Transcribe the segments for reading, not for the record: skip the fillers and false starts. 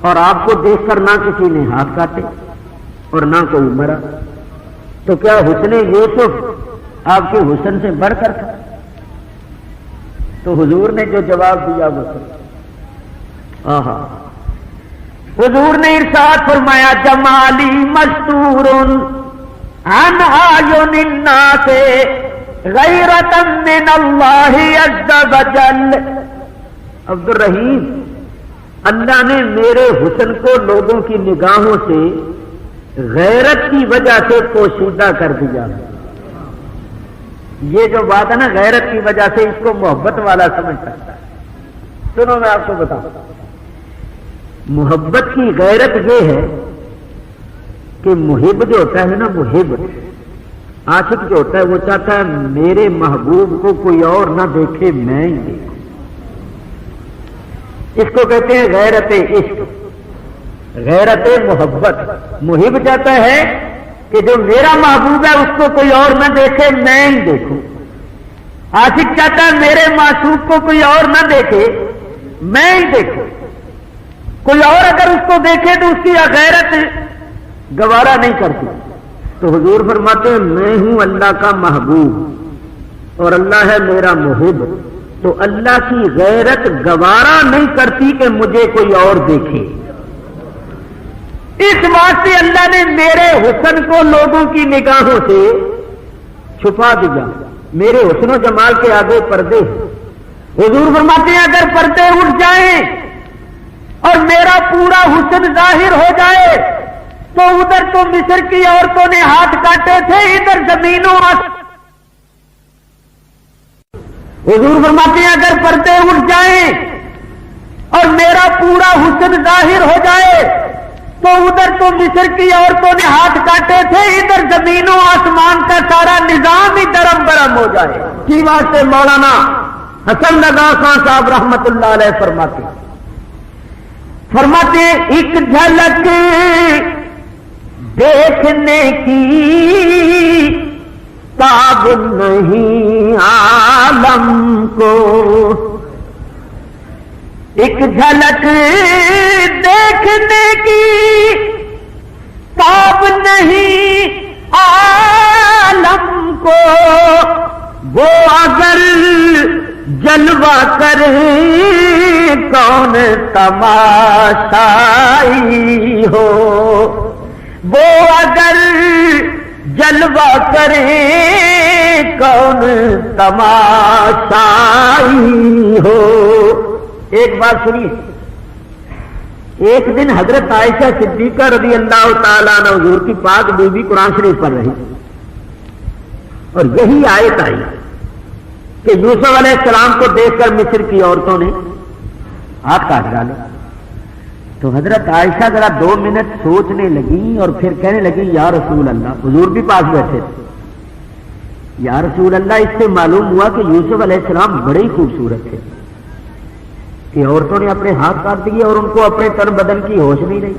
اور آپ کو دیکھ کر نہ کسی نے ہاتھ کاٹے اور نہ کوئی مرا، تو کیا حسن یوسف آپ کے حسن سے بڑھ کر تھا؟ تو حضور نے جو جواب دیا وہ آہا، حضور نے ارشاد فرمایا جمالی مستور عن اعین الناس غیرۃ من اللہ عز وجل۔ عبد الرحیم، اللہ نے میرے حسن کو لوگوں کی نگاہوں سے غیرت کی وجہ سے پوشیدہ کر دیا۔ یہ جو بات ہے نا غیرت کی وجہ سے، اس کو محبت والا سمجھ سکتا ہے۔ سنو میں آپ کو بتاؤں، محبت کی غیرت یہ ہے کہ محب جو ہوتا ہے نا، محب عاشق جو ہوتا ہے وہ چاہتا ہے میرے محبوب کو کوئی اور نہ دیکھے، میں ہی دیکھوں۔ اس کو کہتے ہیں غیرت عشق، غیرت محبت۔ محب چاہتا ہے کہ جو میرا محبوب ہے اس کو کوئی اور نہ دیکھے، میں ہی دیکھوں۔ عاشق چاہتا ہے میرے معشوق کو کوئی اور نہ دیکھے، میں ہی دیکھوں۔ کوئی اور اگر اس کو دیکھے تو اس کی غیرت گوارا نہیں کرتی۔ تو حضور فرماتے ہیں میں ہوں اللہ کا محبوب اور اللہ ہے میرا محب، تو اللہ کی غیرت گوارا نہیں کرتی کہ مجھے کوئی اور دیکھے۔ اس واسطے اللہ نے میرے حسن کو لوگوں کی نگاہوں سے چھپا دیا۔ میرے حسن و جمال کے آگے پردے ہیں۔ حضور فرماتے ہیں اگر پردے اٹھ جائیں اور میرا پورا حسن ظاہر ہو جائے تو ادھر تو مصر کی عورتوں نے ہاتھ کاٹے تھے، ادھر زمینوں حضور فرماتے ہیں اگر پردے اٹھ جائیں اور میرا پورا حسن ظاہر ہو جائے تو ادھر تو مصر کی عورتوں نے ہاتھ کاٹے تھے، ادھر زمین و آسمان کا سارا نظام ہی درم برم ہو جائے۔ کی واسطے مولانا حسن رضا خان صاحب رحمت اللہ علیہ فرماتے ہیں ایک جھلک دیکھنے کی قابل نہیں عالم کو، ایک جھلک دیکھنے کی قابل نہیں عالم کو، وہ اگر جلوہ کرے کون تماشائی ہو، وہ اگر جلوہ کرے کون تماشائی ہو۔ ایک بات سنیے، ایک دن حضرت عائشہ صدیقہ رضی اللہ تعالیٰ عنہ حضور کی پاک بیوی قرآن شریف پڑھ رہی اور یہی آیت آئی کہ یوسف علیہ السلام کو دیکھ کر مصر کی عورتوں نے ہاتھ کاٹ ڈالے۔ تو حضرت عائشہ ذرا 2 منٹ سوچنے لگی اور پھر کہنے لگی یا رسول اللہ، حضور بھی پاس بیٹھے تھے، یا رسول اللہ اس سے معلوم ہوا کہ یوسف علیہ السلام بڑے ہی خوبصورت تھے کہ عورتوں نے اپنے ہاتھ کاٹ دیے اور ان کو اپنے تن بدن کی ہوش نہیں رہی۔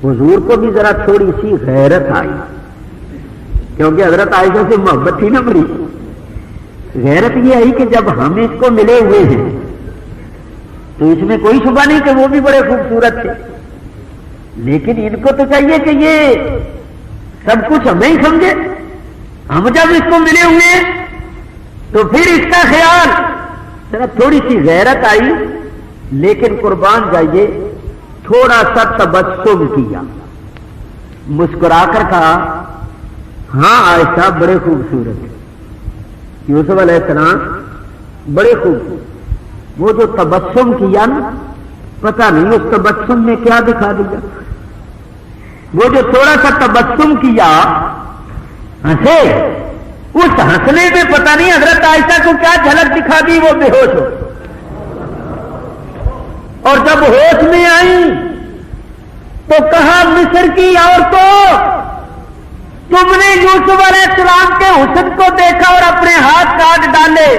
حضور کو بھی ذرا تھوڑی سی غیرت آئی، کیونکہ حضرت عائشہ سے محبت تھی نا بڑی۔ غیرت یہ آئی کہ جب ہم اس کو ملے ہوئے ہیں تو اس میں کوئی شبہ نہیں کہ وہ بھی بڑے خوبصورت تھے، لیکن ان کو تو چاہیے کہ یہ سب کچھ ہمیں ہی سمجھے۔ ہم جب اس کو ملے ہوئے ہیں تو پھر اس کا خیال، ذرا تھوڑی سی غیرت آئی، لیکن قربان جائیے تھوڑا سا تبسم کیا، مسکرا کر کہا ہاں عائشہ بڑے خوبصورت ہیں، یوسف علیہ السلام بڑے خوبصورت۔ وہ جو تبسم کیا نا، پتہ نہیں اس تبسم میں کیا دکھا دیا۔ وہ جو تھوڑا سا تبسم کیا، ہنسے، اس ہنسنے میں پتہ نہیں حضرت عائشہ کو کیا جھلک دکھا دی، وہ بے ہوش ہو۔ اور جب ہوش میں آئی تو کہا مصر کی عورتوں، تم نے یوسف علیہ السلام کے حسن کو دیکھا اور اپنے ہاتھ کاٹ ڈالے،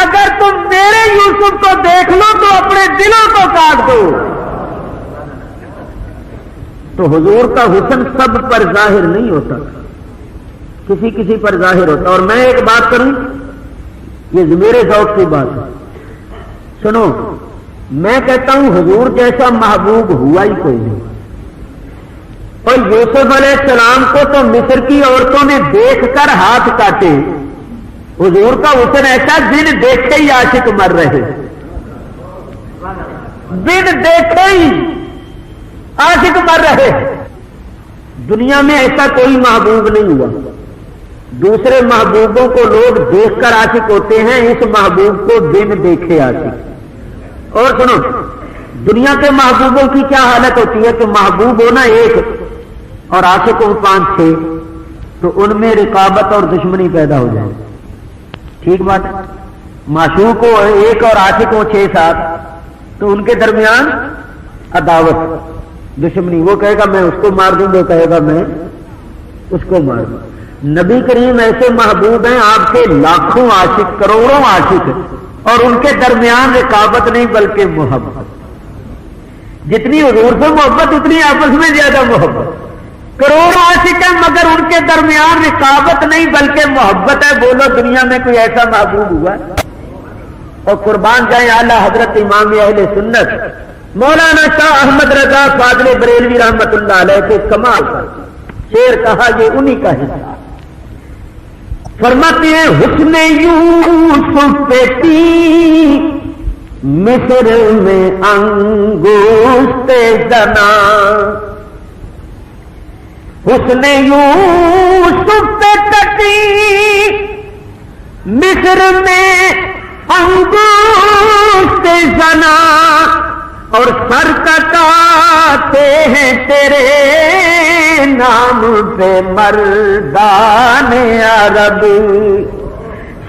اگر تم میرے یوسف کو دیکھ لو تو اپنے دلوں کو کاٹ دو۔ تو حضور کا حسن سب پر ظاہر نہیں ہوتا، کسی کسی پر ظاہر ہوتا۔ اور میں ایک بات کروں، یہ میرے ذوق کی بات ہے، سنو، میں کہتا ہوں حضور جیسا محبوب ہوا ہی کوئی نہیں. اور یوسف علیہ السلام کو تو مصر کی عورتوں نے دیکھ کر ہاتھ کاٹے. حضور کا حسن ایسا دن دیکھتے ہی عاشق مر رہے, دن دیکھتے ہی عاشق مر رہے. دنیا میں ایسا کوئی محبوب نہیں ہوا. دوسرے محبوبوں کو لوگ دیکھ کر عاشق ہوتے ہیں, اس محبوب کو دن دیکھے عاشق. اور سنو, دنیا کے محبوبوں کی کیا حالت ہوتی ہے کہ محبوب ہونا ایک اور عاشق ہو 5-6, تو ان میں رقابت اور دشمنی پیدا ہو جائے. ٹھیک بات ہے. معشوق ہو ایک اور عاشق ہو 6-7, تو ان کے درمیان عداوت, دشمنی. وہ کہے گا میں اس کو مار دوں, وہ کہے گا میں اس کو مار دوں. نبی کریم ایسے محبوب ہیں, آپ کے لاکھوں عاشق, کروڑوں عاشق, اور ان کے درمیان رقابت نہیں بلکہ محبت. جتنی حضور سے محبت اتنی آپس میں زیادہ محبت. کروڑوں عاشق ہیں مگر ان کے درمیان رقابت نہیں بلکہ محبت ہے. بولو دنیا میں کوئی ایسا محبوب ہوا؟ اور قربان جائیں اعلیٰ حضرت امام اہل سنت مولانا شاہ احمد رضا فاضل بریلوی رحمت اللہ علیہ کے کمال پر شعر کہا, یہ انہی کا حصہ. فرماتے ہیں حسن یوسف پہ تھی مصر میں انگشت زنا, حسن یوسف پہ کٹی مصر میں انگشت زنا, اور سر کٹاتے ہیں تیرے نام پہ مردان عرب,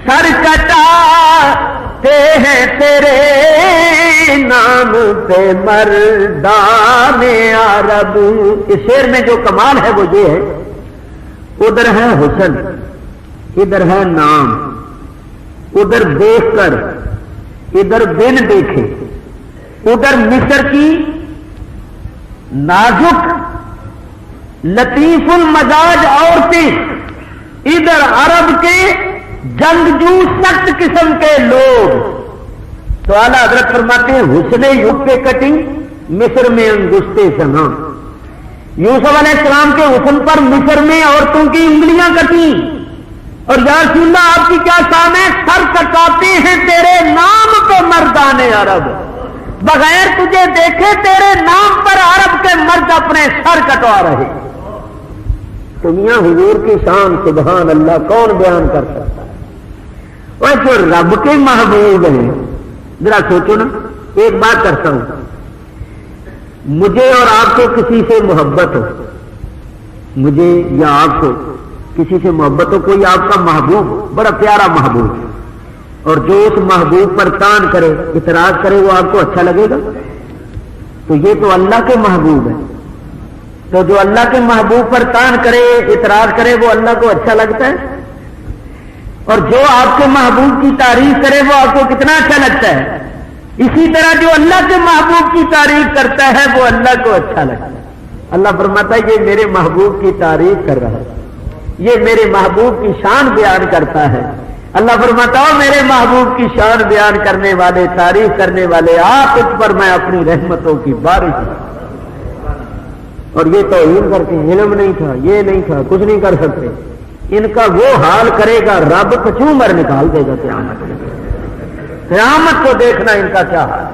سر کٹاتے ہیں تیرے نام پہ مردان عرب. اس شعر میں جو کمال ہے وہ یہ ہے, ادھر ہے حسن, ادھر ہے نام, ادھر دیکھ کر, ادھر بن دیکھے, ادھر مصر کی نازک لطیف المزاج عورتیں, ادھر عرب کے جنگجو سخت قسم کے لوگ. تو اعلیٰ حضرت فرماتے ہیں حسن یوسف پہ کٹی مصر میں انگشت زنا. یوسف علیہ السلام کے حسن پر مصر میں عورتوں کی انگلیاں کٹی. اور یا رسول اللہ آپ کی کیا شان ہے, سر کٹاتے ہیں تیرے نام پہ مردان عرب, بغیر تجھے دیکھے تیرے نام پر عرب کے مرد اپنے سر کٹوا رہے. دنیا حضور کی شان سبحان اللہ کون بیان کر سکتا ہے. اور جو رب کے محبوب ہیں, ذرا سوچو نا. ایک بات کرتا ہوں, مجھے اور آپ کو کسی سے محبت ہو, مجھے یا آپ کو کسی سے محبت ہو, کوئی آپ کا محبوب بڑا پیارا محبوب, اور جو اس محبوب پر تان کرے, اعتراض کرے, وہ آپ کو اچھا لگے گا؟ تو یہ تو اللہ کے محبوب ہے. تو جو اللہ کے محبوب پر تان کرے, اعتراض کرے, وہ اللہ کو اچھا لگتا ہے. اور جو آپ کے محبوب کی تعریف کرے وہ آپ کو کتنا اچھا لگتا ہے. اسی طرح جو اللہ کے محبوب کی تعریف کرتا ہے وہ اللہ کو اچھا لگتا ہے. اللہ فرماتا ہے یہ میرے محبوب کی تعریف کر رہا ہے, یہ میرے محبوب کی شان بیان کرتا ہے. اللہ فرماتا ہے میرے محبوب کی شان بیان کرنے والے, تعریف کرنے والے, آپ اس پر میں اپنی رحمتوں کی بارش. اور یہ توہین کرتے ہیں, علم نہیں تھا, یہ نہیں تھا, کچھ نہیں کر سکتے. ان کا وہ حال کرے گا رب کچومر نکال دے گا قیامت میں. قیامت کو دیکھنا ان کا کیا حال.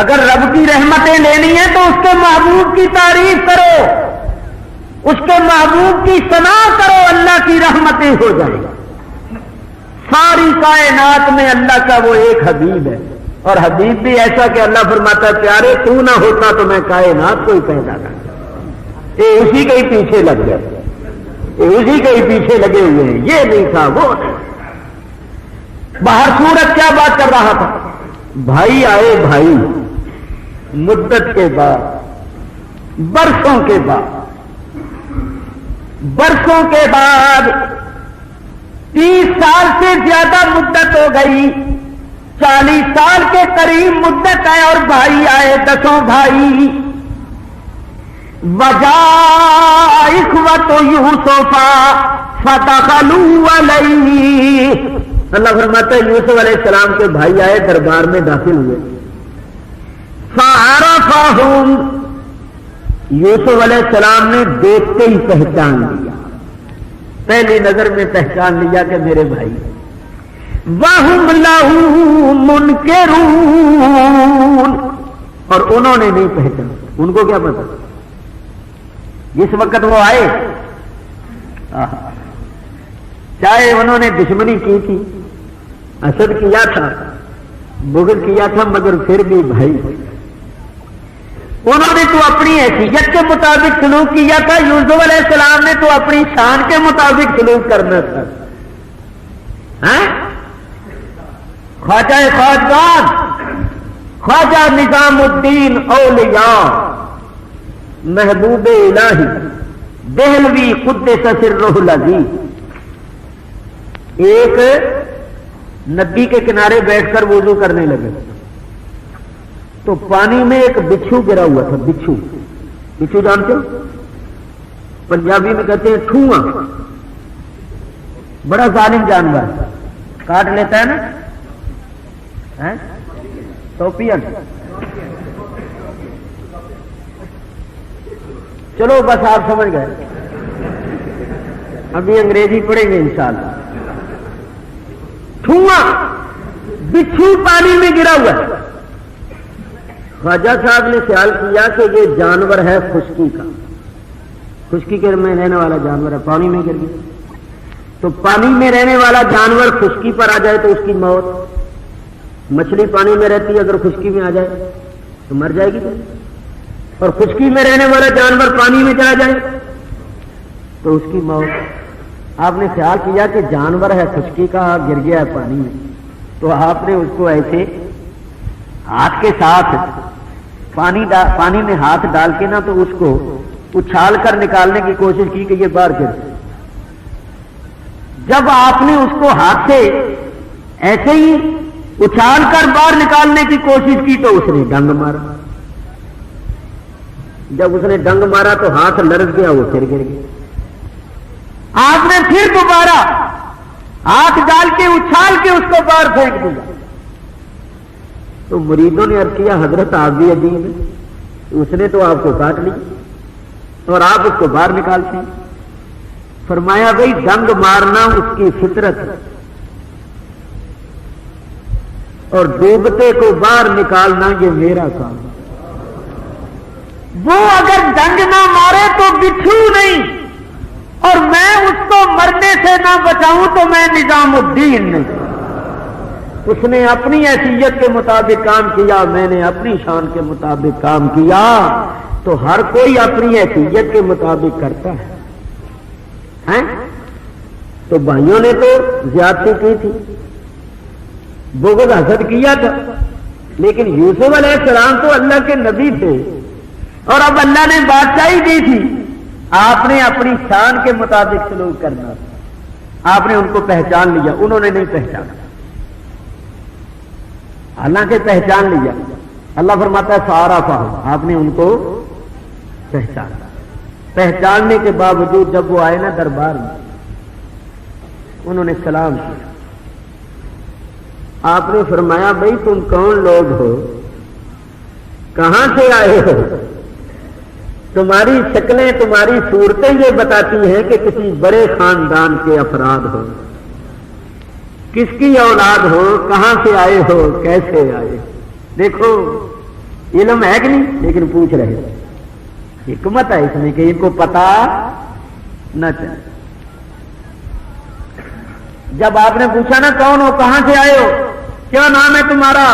اگر رب کی رحمتیں لینی ہیں تو اس کے محبوب کی تعریف کرو, اس کے محبوب کی ثنا کرو, اللہ کی رحمتیں ہو جائیں. ساری کائنات میں اللہ کا وہ ایک حبیب ہے, اور حبیب بھی ایسا کہ اللہ فرماتا ہے پیارے تو نہ ہوتا تو میں کائنات کو ہی پیدا کرتا. یہ اسی کے ہی پیچھے لگ گئے, یہ اسی کے ہی پیچھے لگے ہوئے ہیں. یہ نہیں تھا وہ نہیں. باہر سورج کیا بات کر رہا تھا, بھائی آئے بھائی مدت کے بعد, برسوں کے بعد, برسوں کے بعد, 30 سال سے زیادہ مدت ہو گئی, 40 سال کے قریب مدت ہے, اور بھائی آئے 10 بھائی. وجا اخوت یوسف فتخلوا علیہ. اللہ فرماتا ہے یوسف علیہ السلام کے بھائی آئے, دربار میں داخل ہوئے. فعرفهم، یوسف علیہ السلام نے دیکھتے ہی پہچان لیا، پہلی نظر میں پہچان لیا کہ میرے بھائی۔ وَهُمْ لَهُ مُنْكِرُونَ، اور انہوں نے نہیں پہچانا، ان کو کیا پتا، جس وقت وہ آئے چاہے انہوں نے دشمنی کی تھی، حسد کیا تھا، بغض کیا تھا، مگر پھر بھی بھائی انہوں نے تو اپنی حیثیت کے مطابق سلوک کیا تھا، یوسف علیہ السلام نے تو اپنی شان کے مطابق سلوک کرنا تھا۔ خواجہ خواجگان، خواجہ نظام الدین اولیاء، محبوب الہی دہلوی قدس سرہ العزیز، ایک ندی کے کنارے بیٹھ کر وضو کرنے لگے تو پانی میں ایک بچھو گرا ہوا تھا۔ بچھو، بچھو جانتے ہو، پنجابی میں کہتے ہیں ٹھواں، بڑا ظالم جانور، کاٹ لیتا ہے نا، ٹوپین، چلو بس آپ سمجھ گئے، ابھی انگریزی پڑھیں گے انشاءاللہ۔ ٹھواں، بچھو پانی میں گرا ہوا ہے۔ خواجہ صاحب نے خیال کیا کہ یہ جانور ہے خشکی کا، خشکی کے میں رہنے والا جانور ہے، پانی میں گر گیا تو پانی میں رہنے والا جانور خشکی پر آ جائے تو اس کی موت، مچھلی پانی میں رہتی ہے اگر خشکی میں آ جائے تو مر جائے گی، اور خشکی میں رہنے والا جانور پانی میں چلا جائے تو اس کی موت۔ آپ نے خیال کیا کہ جانور ہے خشکی کا، گر گیا ہے پانی میں، تو آپ نے اس کو ایسے ہاتھ کے ساتھ پانی میں ہاتھ ڈال کے نا تو اس کو اچھال کر نکالنے کی کوشش کی کہ یہ باہر گر۔ جب آپ نے اس کو ہاتھ سے ایسے ہی اچھال کر باہر نکالنے کی کوشش کی تو اس نے ڈنگ مارا، جب اس نے ڈنگ مارا تو ہاتھ لرز گیا، وہ پھر گر گیا۔ آپ نے پھر دوبارہ ہاتھ ڈال کے اچھال کے اس کو باہر پھینک دیا تو مریدوں نے عرض کیا حضرت آپ بھی عجیب ہے، اس نے تو آپ کو کاٹ لی اور آپ اس کو باہر نکالتے ہیں۔ فرمایا بھائی ڈنگ مارنا اس کی فطرت ہے اور ڈوبتے کو باہر نکالنا یہ میرا کام ہے۔ وہ اگر ڈنگ نہ مارے تو بچھو نہیں، اور میں اس کو مرنے سے نہ بچاؤں تو میں نظام الدین نہیں۔ اس نے اپنی حیثیت کے مطابق کام کیا، میں نے اپنی شان کے مطابق کام کیا، تو ہر کوئی اپنی حیثیت کے مطابق کرتا ہے۔ تو بھائیوں نے تو زیادتی کی تھی، بغض حسد کیا تھا، لیکن یوسف علیہ السلام تو اللہ کے نبی تھے اور اب اللہ نے بادشاہی دی تھی، آپ نے اپنی شان کے مطابق سلوک کرنا تھا۔ آپ نے ان کو پہچان لیا، انہوں نے نہیں پہچانا، حالانکہ پہچان لیا۔ اللہ فرماتا ہے فعرفہ، آپ نے ان کو پہچانا۔ پہچاننے کے باوجود جب وہ آئے نا دربار میں، انہوں نے سلام کیا۔ آپ نے فرمایا بھائی تم کون لوگ ہو، کہاں سے آئے ہو؟ تمہاری شکلیں، تمہاری صورتیں یہ بتاتی ہیں کہ کسی بڑے خاندان کے افراد ہو، کس کی اولاد ہو، کہاں سے آئے ہو، کیسے آئے۔ دیکھو علم ہے کہ نہیں، لیکن پوچھ رہے، حکمت ہے اس میں کہ ان کو پتا نہ چلے۔ جب آپ نے پوچھا نا کون ہو، کہاں سے آئے ہو، کیا نام ہے تمہارا،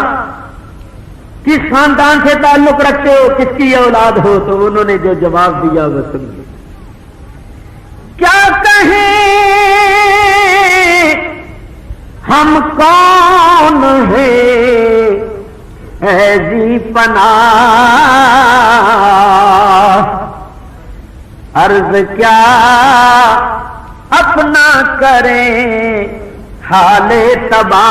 کس خاندان سے تعلق رکھتے ہو، کس کی اولاد ہو، تو انہوں نے جو جواب دیا وہ سنیے۔ کیا کہیں ہم کون ہیں اے ذی پناہ، عرض کیا اپنا کریں حال تباہ۔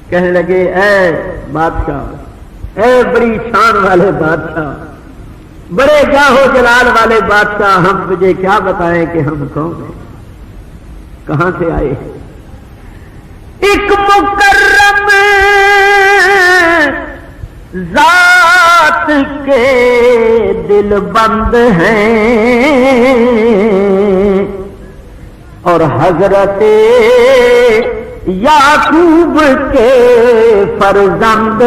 کہنے لگے اے بادشاہ، اے بڑی شان والے بادشاہ، بڑے جاہو جلال والے بادشاہ، ہم تجھے کیا بتائیں کہ ہم کون ہیں، کہاں سے آئے ہیں۔ ایک مکرم ذات کے دل بند ہیں اور حضرت یعقوب کے فرزند.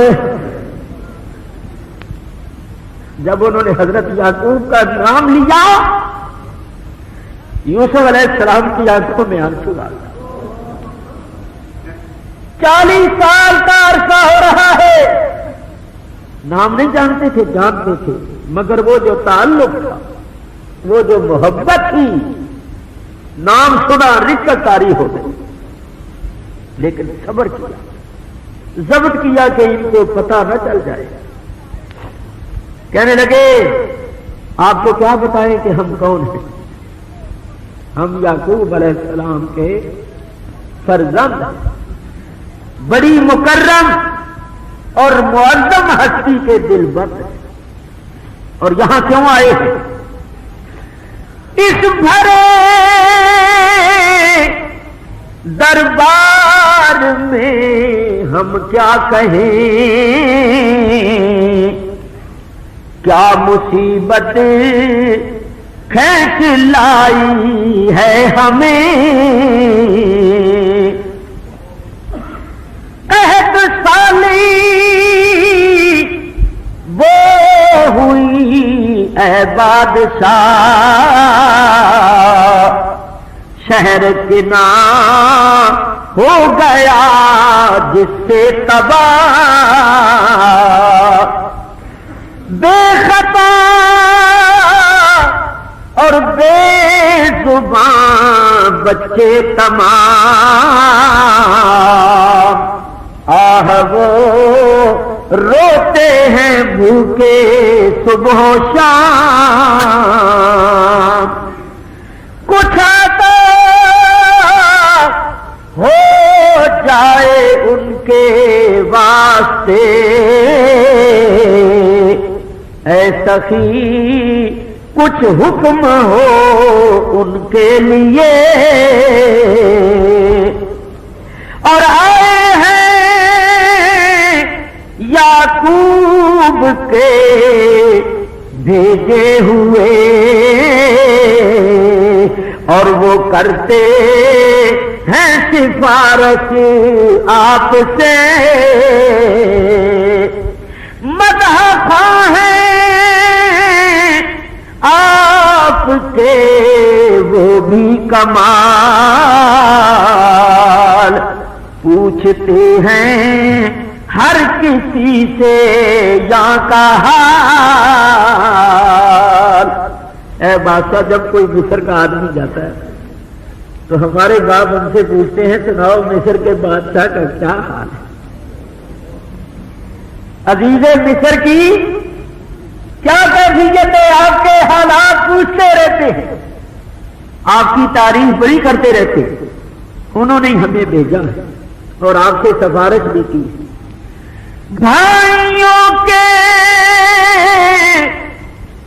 جب انہوں نے حضرت یعقوب کا نام لیا یوسف علیہ السلام کی آنکھوں میں آنسو آ گئے. 40 سال کا عرصہ ہو رہا ہے. نام نہیں جانتے تھے، جانتے تھے، مگر وہ جو تعلق تھا، وہ جو محبت تھی، نام سنا رشتہ کاری ہو گئی. لیکن صبر کیا، ضبط کیا کہ ان کو پتہ نہ چل جائے. کہنے لگے آپ کو کیا بتائیں کہ ہم کون ہیں؟ ہم یعقوب علیہ السلام کے فرزند ہیں، بڑی مکرم اور معظم ہستی کے دل بند ہیں. اور یہاں کیوں آئے ہیں؟ اس بھرے دربار میں ہم کیا کہیں، کیا مصیبت کھینچ لائی ہے ہمیں. عہد سالی وہ ہوئی اے بادشاہ، شہر کنا ہو گیا جس سے تباہ. بے خطا اور بے زبان بچے تمام، آہ وہ روتے ہیں بھوکے صبح و شام. کچھ آتا ہو جائے ان کے واسطے، اے سخی کچھ حکم ہو ان کے لیے. اور آئے ہیں یعقوب کے بھیجے ہوئے، اور وہ کرتے ہیں سفارش آپ سے. مدح خواہ ہیں آپ کے وہ بھی کمال، پوچھتے ہیں ہر کسی سے یہاں کا حال. اے بادشاہ، جب کوئی مصر کا آدمی جاتا ہے تو ہمارے باپ ان سے پوچھتے ہیں سناؤ مصر کے بادشاہ کا کیا حال ہے. عزیز مصر کی کیا کیفیت ہے، آپ کے حالات پوچھتے رہتے ہیں، آپ کی تعریف بڑی کرتے رہتے ہیں. انہوں نے ہمیں بھیجا ہے اور آپ سے سفارش بھی کی. بھائیوں کے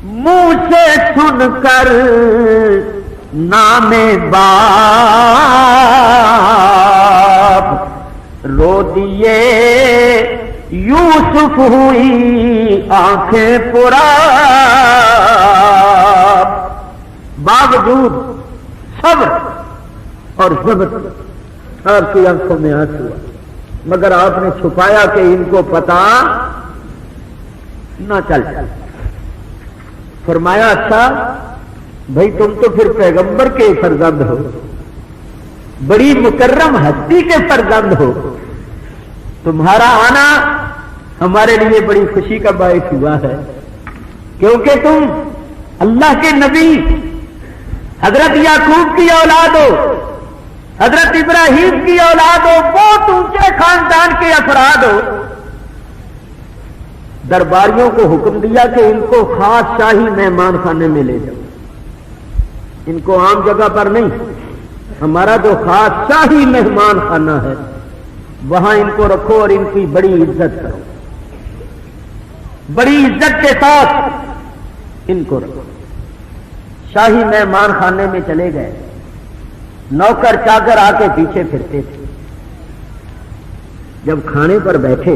منہ سے سن کر نام باپ رو دیے، یوسف ہوئی آنکھیں پراب. باوجود صبر اور ضبط آپ کی آنکھوں میں آنسو، مگر آپ نے چھپایا کہ ان کو پتا نہ چل جائے. فرمایا اچھا بھائی تم تو پھر پیغمبر کے فرزند ہو، بڑی مکرم ہستی کے فرزند ہو، تمہارا آنا ہمارے لیے بڑی خوشی کا باعث ہوا ہے، کیونکہ تم اللہ کے نبی حضرت یعقوب کی اولاد ہو، حضرت ابراہیم کی اولاد ہو، بہت اونچے خاندان کے افراد ہو. درباریوں کو حکم دیا کہ ان کو خاص شاہی مہمان خانے میں لے جاؤ، ان کو عام جگہ پر نہیں، ہمارا جو خاص شاہی مہمان خانہ ہے وہاں ان کو رکھو اور ان کی بڑی عزت کرو، بڑی عزت کے ساتھ ان کو رکھو. شاہی مہمان خانے میں چلے گئے، نوکر چاکر آ کے پیچھے پھرتے تھے. جب کھانے پر بیٹھے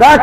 10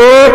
1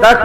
10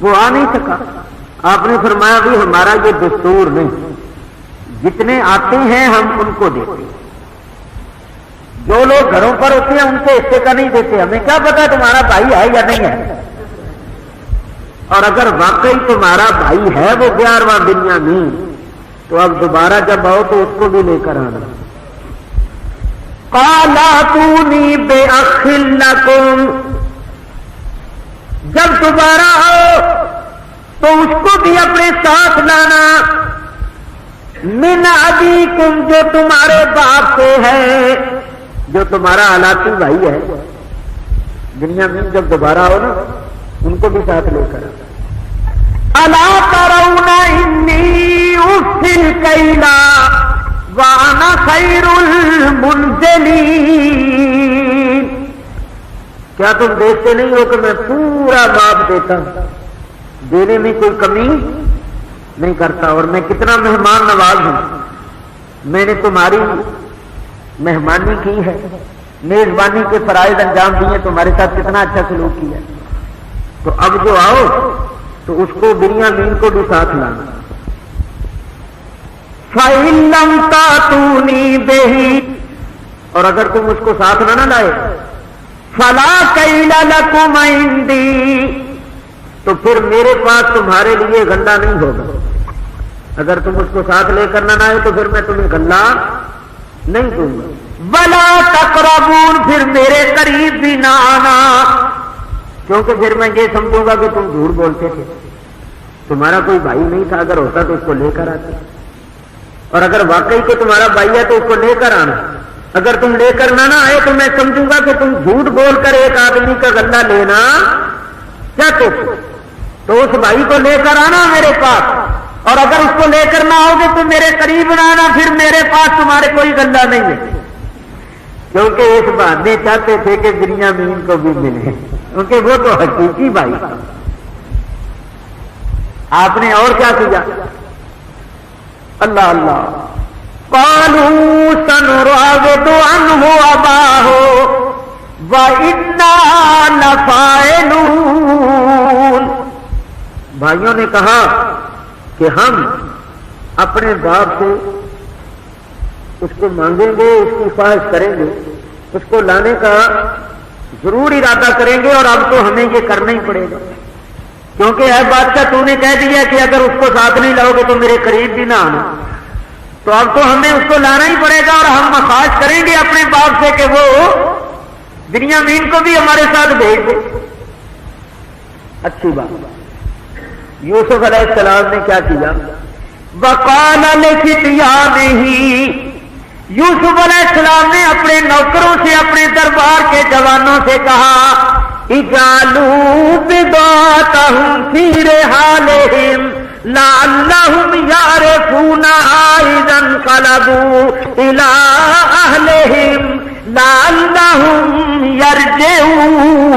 وہ آ نہیں سکا. آپ نے فرمایا بھی ہمارا یہ دستور نہیں، جتنے آتے ہیں ہم ان کو دیتے ہیں. جو لوگ گھروں پر ہوتے ہیں ان سے حصے کا نہیں دیتے. ہمیں کیا پتا تمہارا بھائی ہے یا نہیں ہے. اور اگر واقعی تمہارا بھائی ہے وہ 11واں بنیامین، تو اب دوبارہ جب آؤ تو اس کو بھی لے کر آنا. قَالَ ائْتُونِي بِأَخٍ لَكُمْ، جب دوبارہ آؤ تو اس کو بھی اپنے ساتھ لانا. مِنْ أَبِيكُمْ، جو تمہارے باپ سے ہے، جو تمہارا حالاتی بھائی ہے. بنیامین جب دوبارہ آؤ نا ان کو بھی ساتھ لے کر. أَلَا تَرَوْنَ إِنِّي أُوفِي الْكَيْلَ وَأَنَا خَيْرُ الْمُنزِلِينَ، کیا تم دیکھتے نہیں ہو کہ میں پورا ماپ دیتا ہوں، دینے میں کوئی کمی نہیں کرتا، اور میں کتنا مہمان نواز ہوں. میں نے تمہاری مہمانی کی ہے، میزبانی کے فرائض انجام دیے، تمہارے ساتھ کتنا اچھا سلوک کیا. تو اب جو آؤ تو اس کو بنیامین کو بھی ساتھ لانا. فَإِن لَّمْ تَأْتُونِي بِهِ، اور اگر تم اس کو ساتھ نہ لائے، فَلَا كَيْلَ لَكُمْ عِندِي، تو پھر میرے پاس تمہارے لیے غلہ نہیں ہوگا. اگر تم اس کو ساتھ لے کر نہ آئے تو پھر میں تمہیں غلہ نہیں دوں گا. وَلَا تَقْرَبُونَ، پھر میرے قریب بھی نہ آنا، کیونکہ پھر میں یہ سمجھوں گا کہ تم جھوٹ بولتے تھے. تمہارا کوئی بھائی نہیں تھا، اگر ہوتا تو اس کو لے کر آتے، اور اگر واقعی کہ تمہارا بھائی ہے تو اس کو لے کر آنا. اگر تم لے کر نہ آئے تو میں سمجھوں گا کہ تم جھوٹ بول کر ایک آدمی کا غلہ لینا چاہتے تھے. تو اس بھائی کو لے کر آنا میرے پاس، اور اگر اس کو لے کر نہ آؤ گے تو میرے قریب نہ آنا، پھر میرے پاس تمہارے کوئی غلہ نہیں ہے. کیونکہ اس بہانے چاہتے تھے کہ بنیامین کو بھی ملے، کیونکہ وہ تو حقیقی بھائی. آپ نے اور کیا کیا؟ اللہ اللہ. قالوا سنراود عنه أباه وإنا لفاعلون، بھائیوں نے کہا کہ ہم اپنے باپ سے اس کو مانگیں گے، اس کی خواہش کریں گے، اس کو لانے کا ضرور ارادہ کریں گے، اور اب تو ہمیں یہ کرنا ہی پڑے گا. کیونکہ اے بادشاہ تو نے کہہ دیا کہ اگر اس کو ساتھ نہیں لاؤ گے تو میرے قریب بھی نہ آنا، تو اب تو ہمیں اس کو لانا ہی پڑے گا، اور ہم خواہش کریں گے اپنے باپ سے کہ وہ بنیامین کو بھی ہمارے ساتھ بھیج دے. اچھی بات. یوسف علیہ السلام نے کیا کیا؟ وقال لفتيانه، یوسف علیہ السلام نے اپنے نوکروں سے، اپنے دربار کے جوانوں سے کہا، اجعلوا بضاعتهم في رحالهم لعلهم يعرفونها إذا انقلبوا إلى أهلهم لعلهم يرجعون.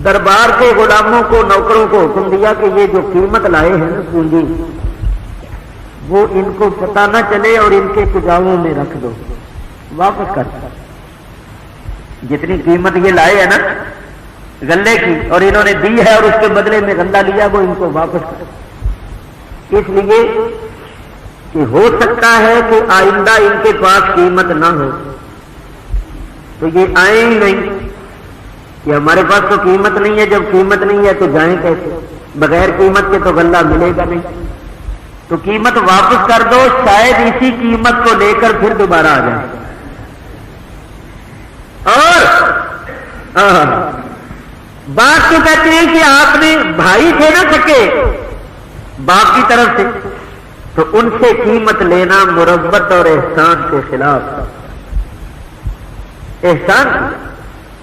دربار کے غلاموں کو، نوکروں کو حکم دیا کہ یہ جو قیمت لائے ہیں نا پونجی، وہ ان کو پتہ نہ چلے اور ان کے کجاووں میں رکھ دو، واپس کر دو. جتنی قیمت یہ لائے ہیں نا غلے کی، اور انہوں نے دی ہے اور اس کے بدلے میں غلہ لیا، وہ ان کو واپس کر دو. اس لیے کہ ہو سکتا ہے کہ آئندہ ان کے پاس قیمت نہ ہو، تو یہ آئیں ہی نہیں کہ ہمارے پاس تو قیمت نہیں ہے. جب قیمت نہیں ہے تو جائیں کیسے؟ بغیر قیمت کے تو غلہ ملے گا نہیں. تو قیمت واپس کر دو، شاید اسی قیمت کو لے کر پھر دوبارہ آ جائیں. اور بات تو کہتے ہیں کہ آپ نے بھائی تھے نہ سکے باپ کی طرف سے، تو ان سے قیمت لینا مربت اور احسان کے خلاف احسان،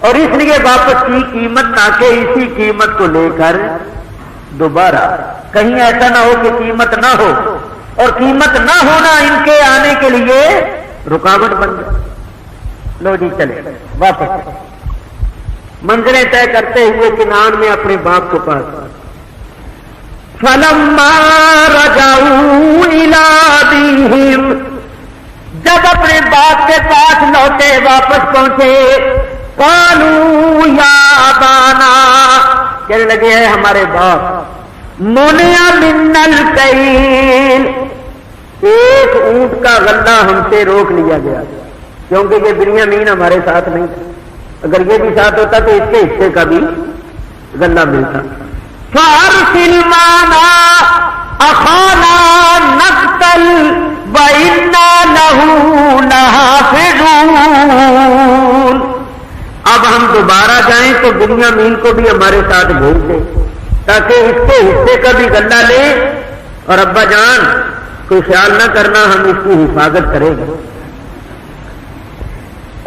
اور اس لیے واپس کی قیمت تاکہ اسی قیمت کو لے کر دوبارہ، کہیں ایسا نہ ہو کہ قیمت نہ ہو اور قیمت نہ ہونا ان کے آنے کے لیے رکاوٹ بن جائے. لو جی چلے واپس منزلیں طے کرتے ہوئے کنعان میں اپنے باپ کو پاس. فلما رجعوا الى ابيهم، جب اپنے باپ کے پاس لوٹے، واپس پہنچے، قالوا یا ابانا، کہنے لگے ہیں ہمارے باپ منع من الکیل، ایک اونٹ کا غلہ ہم سے روک لیا گیا کیونکہ یہ بنیامین ہمارے ساتھ نہیں تھا، اگر یہ بھی ساتھ ہوتا تو اس کے حصے کا بھی غلہ ملتا۔ فارسل معنا اخانا نقتل وإنا له لحافظون، اب ہم دوبارہ جائیں تو بنیامین کو بھی ہمارے ساتھ بھیج دیں تاکہ اس کے حصے کا بھی غلہ لیں، اور ابا جان کوئی خیال نہ کرنا، ہم اس کی حفاظت کریں گے۔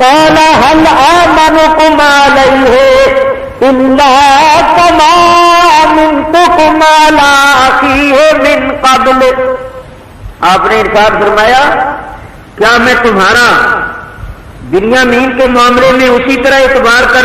قال هل آمنكم عليه إلا كما آمنتكم على أخيه من قبل، آپ نے ارشاد فرمایا کیا میں تمہارا بنیامین کے معاملے میں اسی طرح اعتبار کر